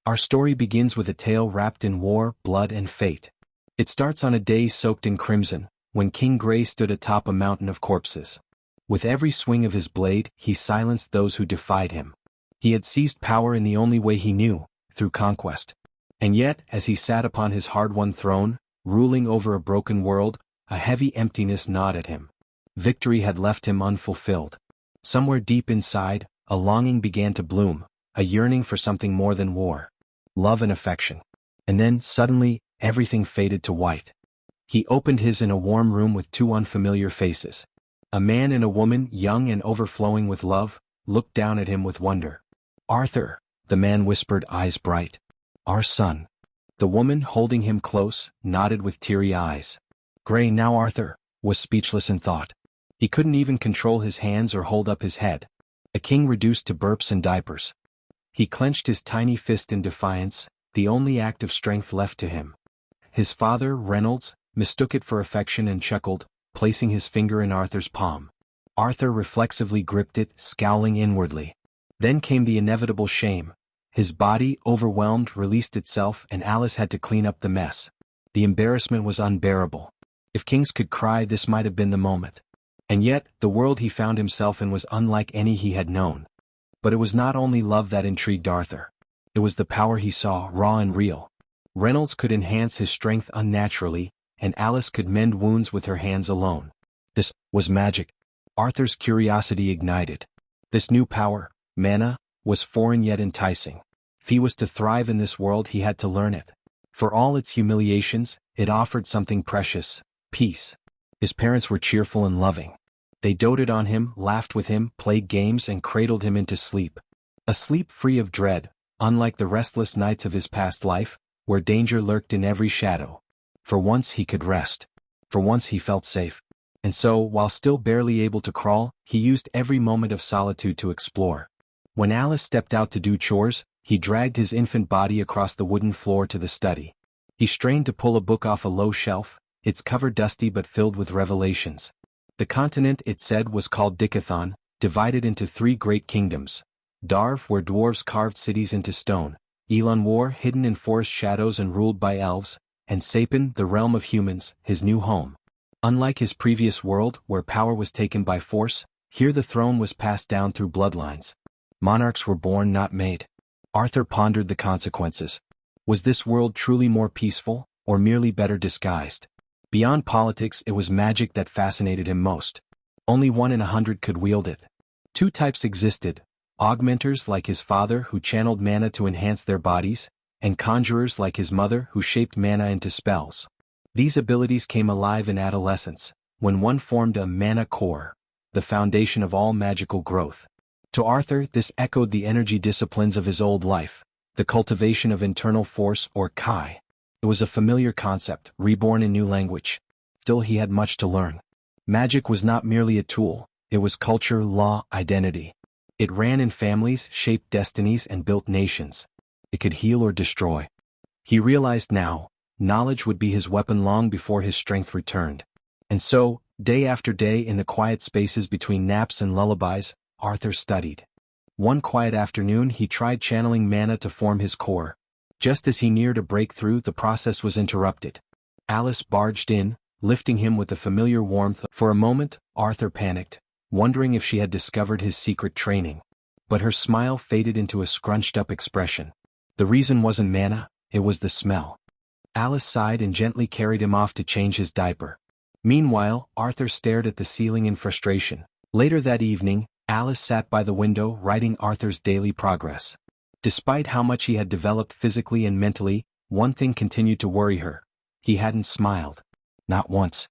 Our story begins with a tale wrapped in war, blood, and fate. It starts on a day soaked in crimson, when King Grey stood atop a mountain of corpses. With every swing of his blade, he silenced those who defied him. He had seized power in the only way he knew, through conquest. And yet, as he sat upon his hard-won throne, ruling over a broken world, a heavy emptiness gnawed at him. Victory had left him unfulfilled. Somewhere deep inside, a longing began to bloom, a yearning for something more than war. Love and affection. And then, suddenly, everything faded to white. He opened his in a warm room with two unfamiliar faces. A man and a woman, young and overflowing with love, looked down at him with wonder. "Arthur," the man whispered, eyes bright. "Our son." The woman, holding him close, nodded with teary eyes. Grey, now Arthur, was speechless in thought. He couldn't even control his hands or hold up his head. A king reduced to burps and diapers. He clenched his tiny fist in defiance, the only act of strength left to him. His father, Reynolds, mistook it for affection and chuckled, placing his finger in Arthur's palm. Arthur reflexively gripped it, scowling inwardly. Then came the inevitable shame. His body, overwhelmed, released itself, and Alice had to clean up the mess. The embarrassment was unbearable. If kings could cry, this might have been the moment. And yet, the world he found himself in was unlike any he had known. But it was not only love that intrigued Arthur. It was the power he saw, raw and real. Reynolds could enhance his strength unnaturally, and Alice could mend wounds with her hands alone. This was magic. Arthur's curiosity ignited. This new power, mana, was foreign yet enticing. If he was to thrive in this world, he had to learn it. For all its humiliations, it offered something precious: peace. His parents were cheerful and loving. They doted on him, laughed with him, played games, and cradled him into sleep. A sleep free of dread, unlike the restless nights of his past life, where danger lurked in every shadow. For once he could rest. For once he felt safe. And so, while still barely able to crawl, he used every moment of solitude to explore. When Alice stepped out to do chores, he dragged his infant body across the wooden floor to the study. He strained to pull a book off a low shelf, its cover dusty but filled with revelations. The continent, it said, was called Dickathon, divided into 3 great kingdoms. Darv, where dwarves carved cities into stone. Elonwar, hidden in forest shadows and ruled by elves. And Sapin, the realm of humans, his new home. Unlike his previous world, where power was taken by force, here the throne was passed down through bloodlines. Monarchs were born, not made. Arthur pondered the consequences. Was this world truly more peaceful, or merely better disguised? Beyond politics, it was magic that fascinated him most. Only 1 in 100 could wield it. 2 types existed: augmenters like his father who channeled mana to enhance their bodies, and conjurers like his mother who shaped mana into spells. These abilities came alive in adolescence, when one formed a mana core, the foundation of all magical growth. To Arthur, this echoed the energy disciplines of his old life, the cultivation of internal force, or Kai. It was a familiar concept, reborn in new language. Still, he had much to learn. Magic was not merely a tool, it was culture, law, identity. It ran in families, shaped destinies, and built nations. It could heal or destroy. He realized now, knowledge would be his weapon long before his strength returned. And so, day after day in the quiet spaces between naps and lullabies, Arthur studied. One quiet afternoon he tried channeling mana to form his core. Just as he neared a breakthrough, the process was interrupted. Alice barged in, lifting him with a familiar warmth. For a moment, Arthur panicked, wondering if she had discovered his secret training. But her smile faded into a scrunched-up expression. The reason wasn't mana, it was the smell. Alice sighed and gently carried him off to change his diaper. Meanwhile, Arthur stared at the ceiling in frustration. Later that evening, Alice sat by the window writing Arthur's daily progress. Despite how much he had developed physically and mentally, one thing continued to worry her. He hadn't smiled. Not once.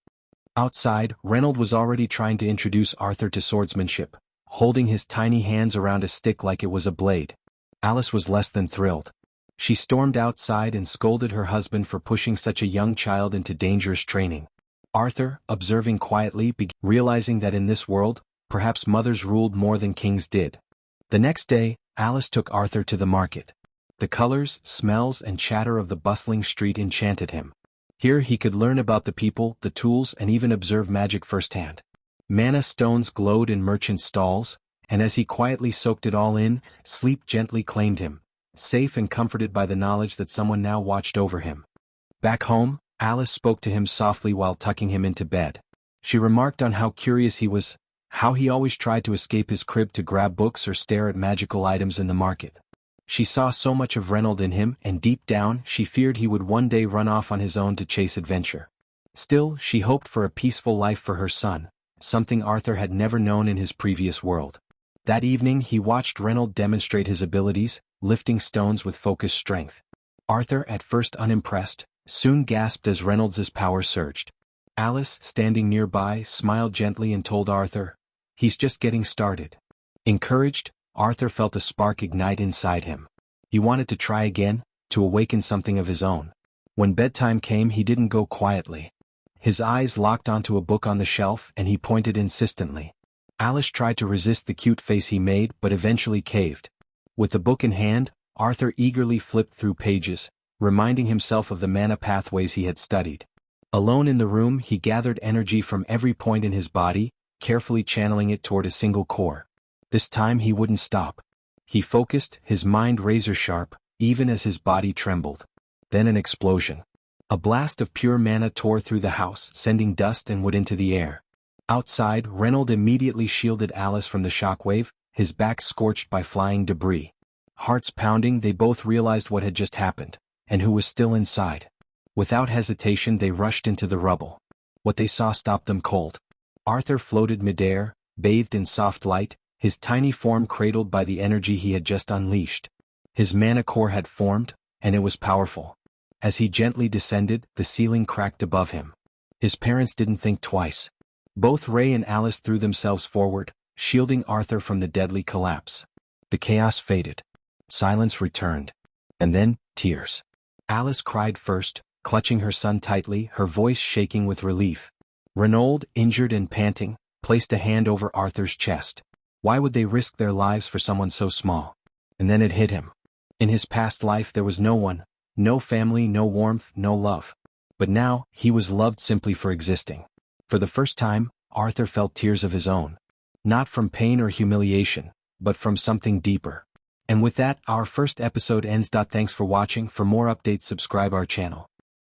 Outside, Reynolds was already trying to introduce Arthur to swordsmanship, holding his tiny hands around a stick like it was a blade. Alice was less than thrilled. She stormed outside and scolded her husband for pushing such a young child into dangerous training. Arthur, observing quietly, realizing that in this world, perhaps mothers ruled more than kings did. The next day, Alice took Arthur to the market. The colors, smells, and chatter of the bustling street enchanted him. Here he could learn about the people, the tools, and even observe magic firsthand. Mana stones glowed in merchant stalls, and as he quietly soaked it all in, sleep gently claimed him, safe and comforted by the knowledge that someone now watched over him. Back home, Alice spoke to him softly while tucking him into bed. She remarked on how curious he was, how he always tried to escape his crib to grab books or stare at magical items in the market. She saw so much of Reynold in him, and deep down she feared he would one day run off on his own to chase adventure. Still, she hoped for a peaceful life for her son, something Arthur had never known in his previous world. That evening he watched Reynold demonstrate his abilities, lifting stones with focused strength. Arthur, at first unimpressed, soon gasped as Reynolds's power surged. Alice, standing nearby, smiled gently and told Arthur, "He's just getting started." Encouraged, Arthur felt a spark ignite inside him. He wanted to try again, to awaken something of his own. When bedtime came, he didn't go quietly. His eyes locked onto a book on the shelf and he pointed insistently. Alice tried to resist the cute face he made but eventually caved. With the book in hand, Arthur eagerly flipped through pages, reminding himself of the mana pathways he had studied. Alone in the room, he gathered energy from every point in his body, carefully channeling it toward a single core. This time he wouldn't stop. He focused, his mind razor-sharp, even as his body trembled. Then an explosion. A blast of pure mana tore through the house, sending dust and wood into the air. Outside, Reynold immediately shielded Alice from the shockwave, his back scorched by flying debris. Hearts pounding, they both realized what had just happened, and who was still inside. Without hesitation they rushed into the rubble. What they saw stopped them cold. Arthur floated midair, bathed in soft light, his tiny form cradled by the energy he had just unleashed. His mana core had formed, and it was powerful. As he gently descended, the ceiling cracked above him. His parents didn't think twice. Both Ray and Alice threw themselves forward, shielding Arthur from the deadly collapse. The chaos faded. Silence returned. And then, tears. Alice cried first, clutching her son tightly, her voice shaking with relief. Reynold, injured and panting, placed a hand over Arthur's chest. Why would they risk their lives for someone so small? And then it hit him. In his past life there was no one, no family, no warmth, no love. But now, he was loved simply for existing. For the first time, Arthur felt tears of his own. Not from pain or humiliation, but from something deeper. And with that, our first episode ends. Thanks for watching. For more updates, subscribe our channel.